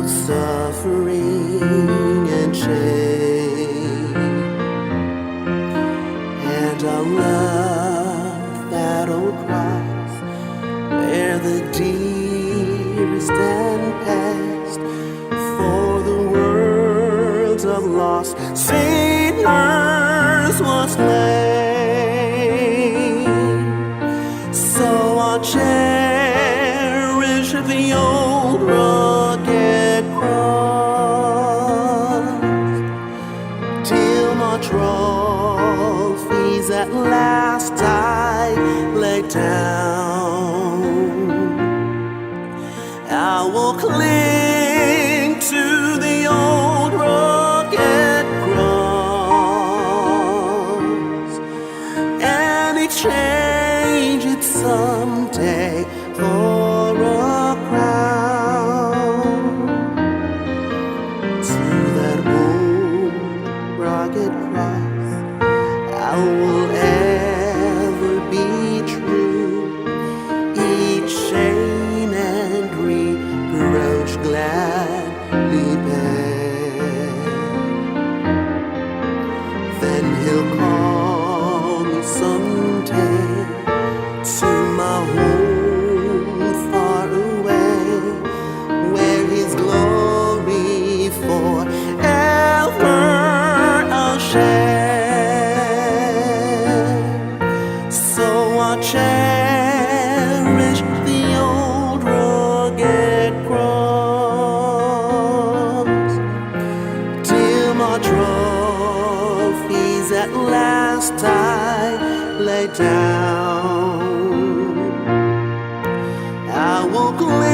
suffering and shame, and I love that old cross where the dearest and past for the world of lost sinners was slain. So I'll cherish the old rugged cross till my trophies at last I lay down. I will cling to the old rugged cross and exchange it someday for a crown. To that old rugged cross I will ever be true, each shame and reproach gladly bear. Then he'll call me someday to my home far away, where his glory forever I'll share. So I'll cherish the old rugged cross till my trophies at last I lay down. I will cling